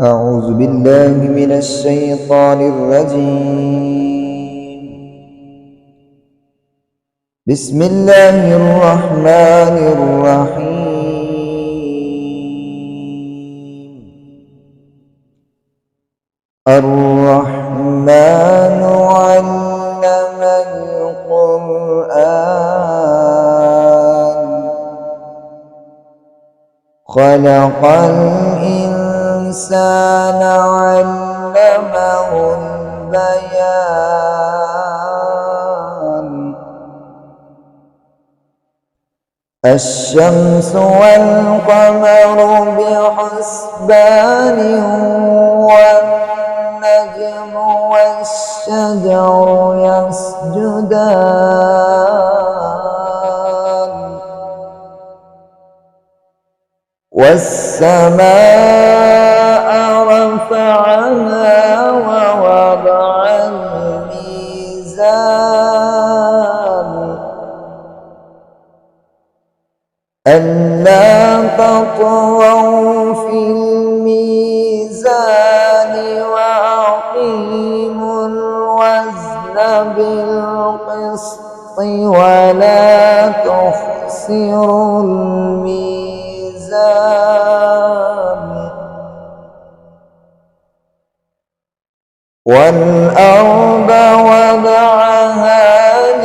أعوذ بالله من الشيطان الرجيم. بسم الله الرحمن الرحيم. الرحمن علم القرآن خلق الإنسان علمه البيان. الشمس والقمر بحسبان والنجم والشجر يسجدان والسماء رفعها ووضع الميزان ألا تطغوا في الميزان وأقيموا الوزن بالقسط ولا تخسروا الميزان والأرض وضعها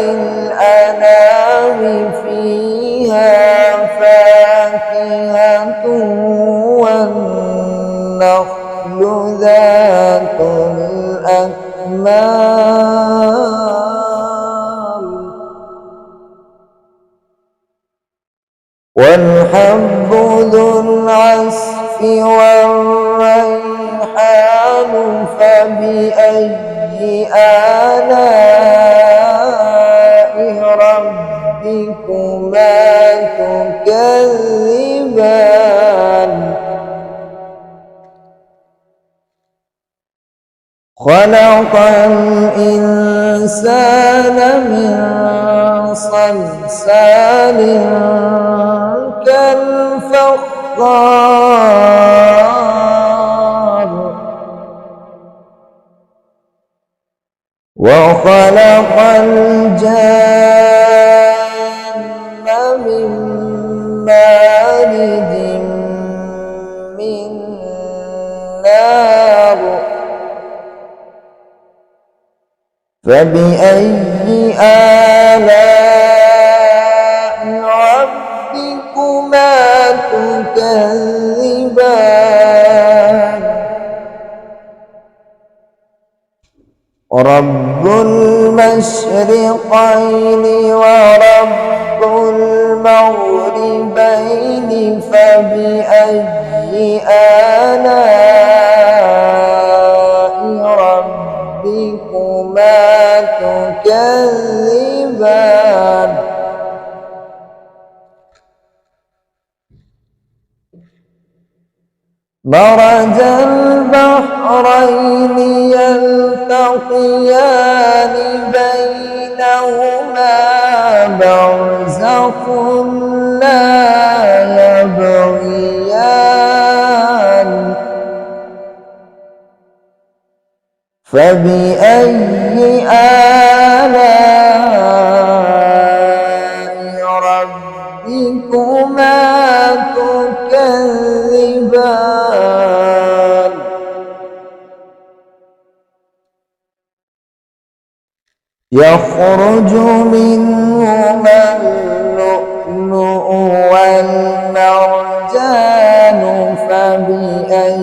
للأنام فيها فاكهة والنخل ذات الأكمام والحب ذو العصف والريحان فبأي آلاء ربكما تكذبان خلق الإنسان من صلصال كالفخار وخلق الجان من مارج من نار فبأي آلاء ربكما تكذبان رب المشرقين ورب المغربين فبأي آلاء ربكما تكذبان مرج البحرين يلتقيان بينهما برزخ لا يبغيان فبأي آلاء ربكما تكذبان يخرج منهما اللؤلؤ والمرجان فبأي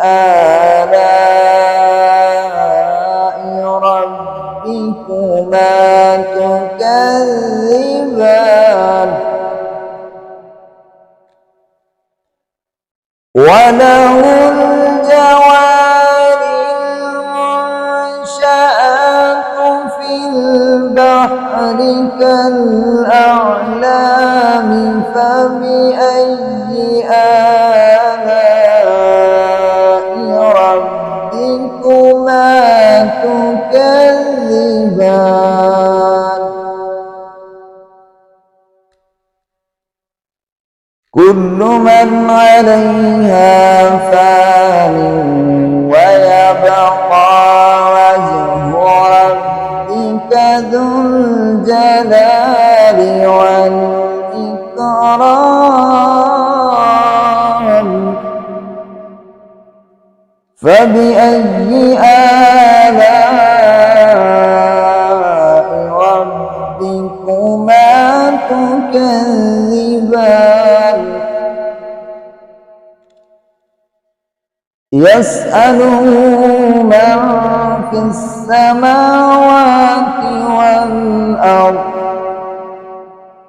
آلاء ربكما تكذبان وله الجوار المنشآت في البحر كالأعلام فبأي آلاء ربكما تكذبان كل من عليها فان ويبقى وجه ربك ذو الجلال والإكرام فبأي آلاء ربكما تكذبان يسأله من في السماوات والأرض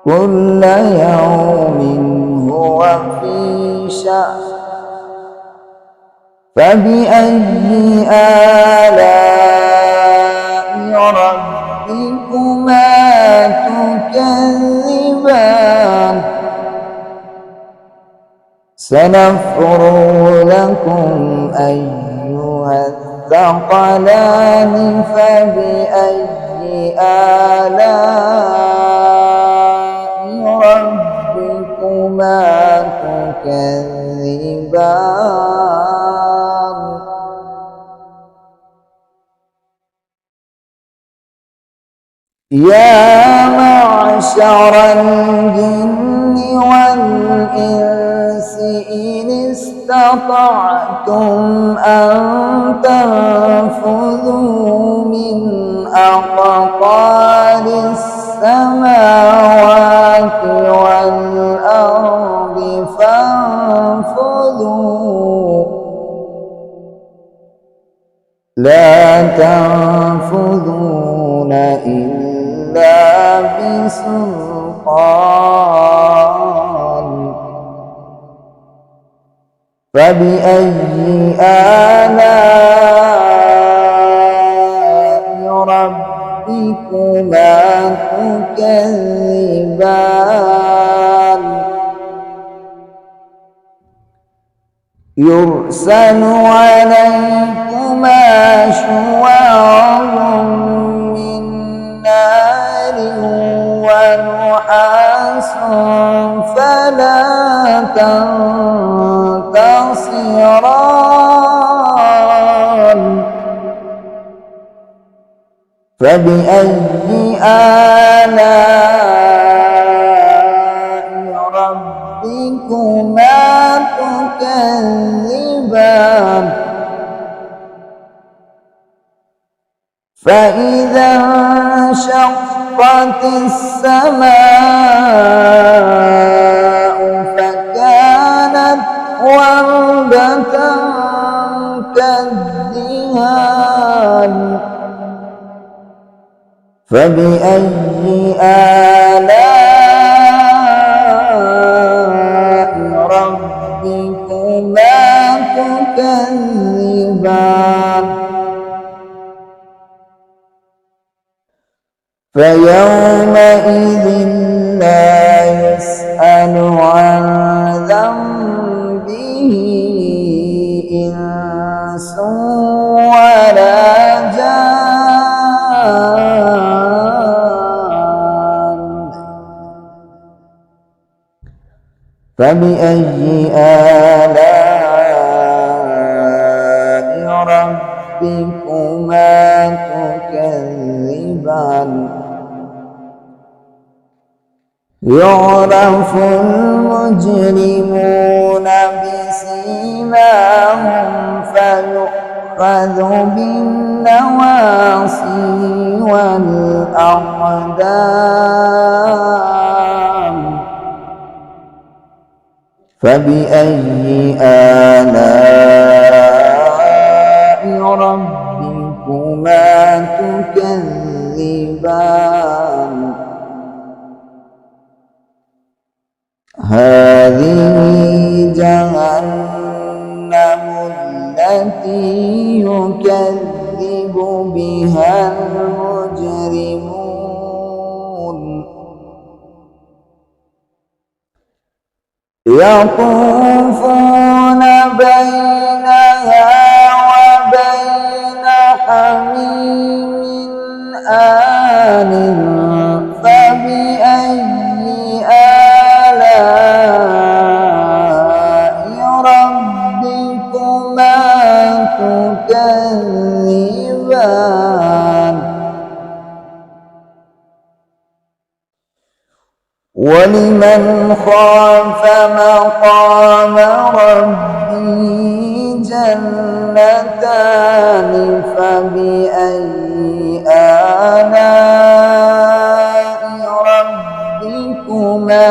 كل يوم هو في شأن فبأي آلاء ربكما تكذبان سنفرغ لكم أيها الثقلان فبأي آلاء ربكما تكذبان يا معشر الجن والإنس إن استطعتم أن تنفذوا من أقطار السماوات والأرض فانفذوا لا تنفذون إلا بسلطان فبأي آلاء ربكما تكذبان يرسل عليكما شواظ من نار ونحاس فلا تنتصران فبأي آلاء ربكما تكذبان فإذا انشقت السماء فكانت وردة كالدهان فبأي آلاء ربكما تكذبان فيومئذ لا يسأل عن ذنبه إنس ولا جان فبأي آلاء ربكما تكذبان يعرف المجرمون بسيماهم فيؤخذ بالنواصي والأقدام فبأي آلاء ربكما تكذبان هذه جهنم التي يكذب بها المجرمون يطوفون بينها وبين حميم آن فبأي آلاء ربكما ولمن خاف مقام ربه جنتان فبأي آلاء ربكما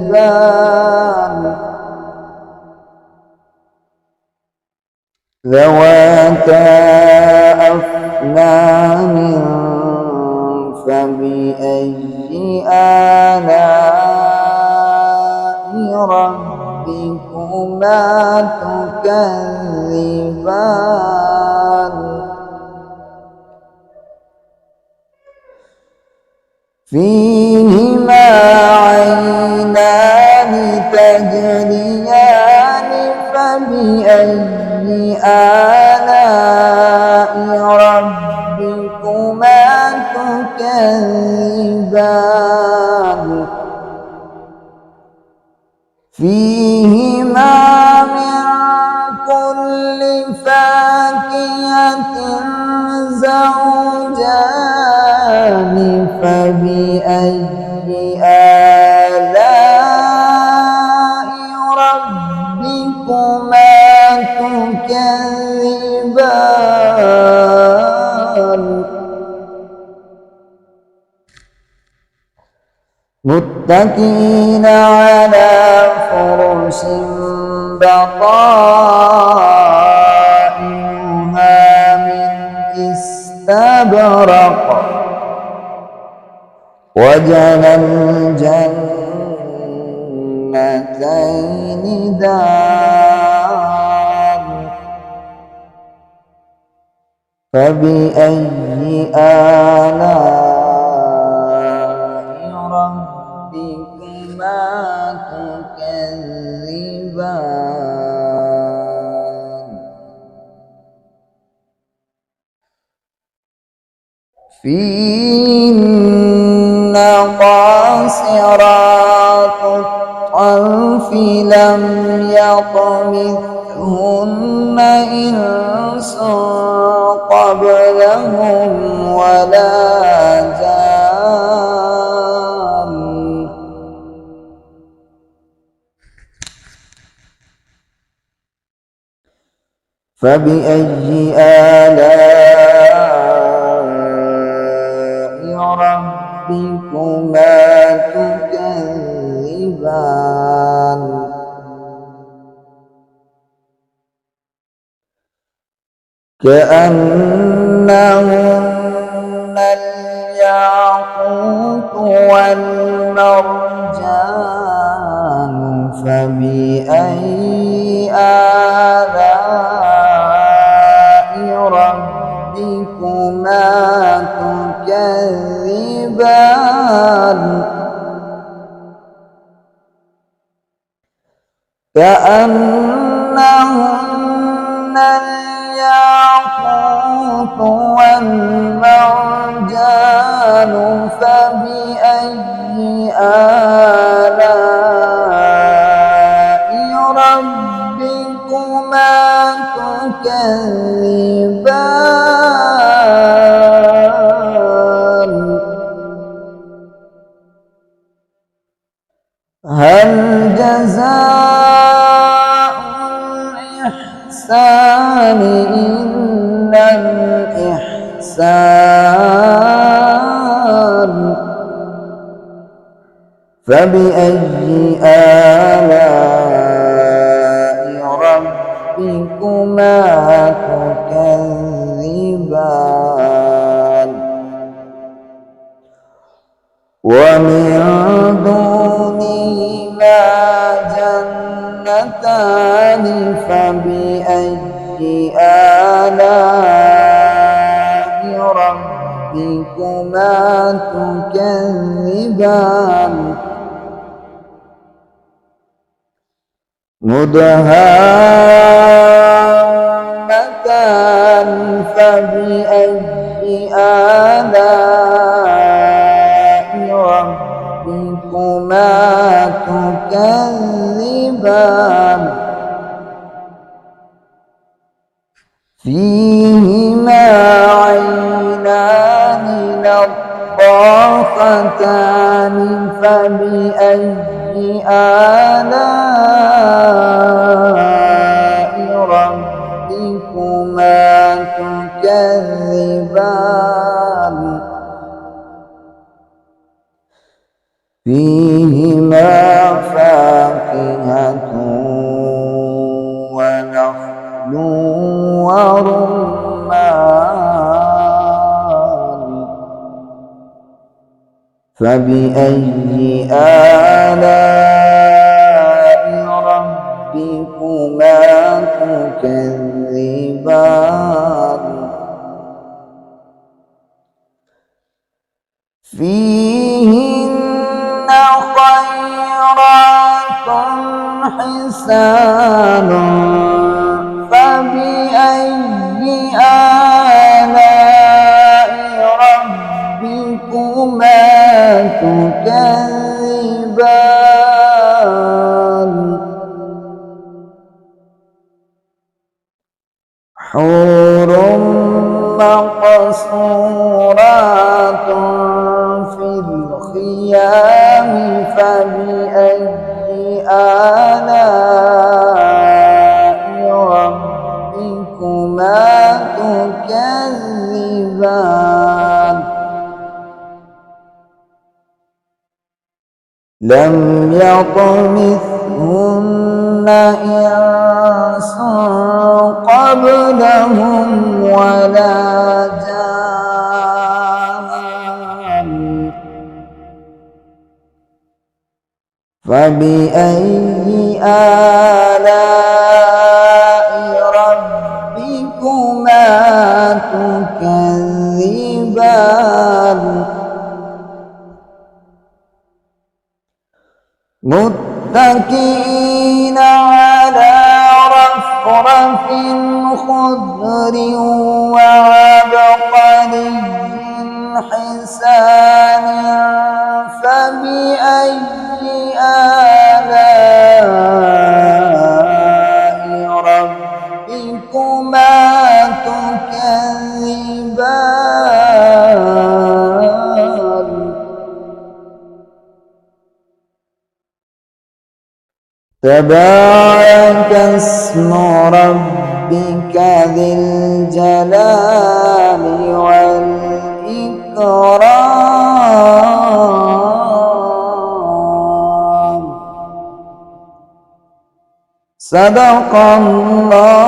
تكذبان ذواتا أفنان فبأي آلاء ربكما تكذبان فيهما عينان تجريان فبأي آلاء ربكما تكذبان فيهما من كل فاكهة زوجان فبأي آلاء ربكما تكذبان متكئين على فرش بطائنها من استبرق وجنى الجنتين دان فبأي آلاء ربكما تكذبان فيهن قاصرات الطرف لم يطمثهن إنس قبلهم ولا جان فبأي آلاء ربكما تكذبان كأنهن الياقوت والمرجان فبأي آلاء ربكما تكذبان كأنهن الياقوت والمرجان فبأي آلاء ربكما تكذبان هل جزاء الإحسان إلا الإحسان فبأي آلاء ربكما تكذبان ومن دونهما جنتان فبأي آلاء ربكما تكذبان مدهامتان فبأي آلاء ربكما تكذبان فيهما عينان طاقتان فبأي آلاء ربكما تكذبان فيهما فاكهة ونخل ورمان فبأي آلاء ربكما تكذبان فيهن خيرات حسان فبأي آلاء ربكما تكذبان حور مقصورات في الخيام فبأي آلاء ربكما تكذبان لم يطمثهن إنس قبلهم ولا جان فبأي آلاء ربكما تكذبان متكئين على رفرف خضر وعبقري حسان فبأي آلاء ربكما تكذبان تبارك اسم ربك ذي الجلال والإكرام صدق الله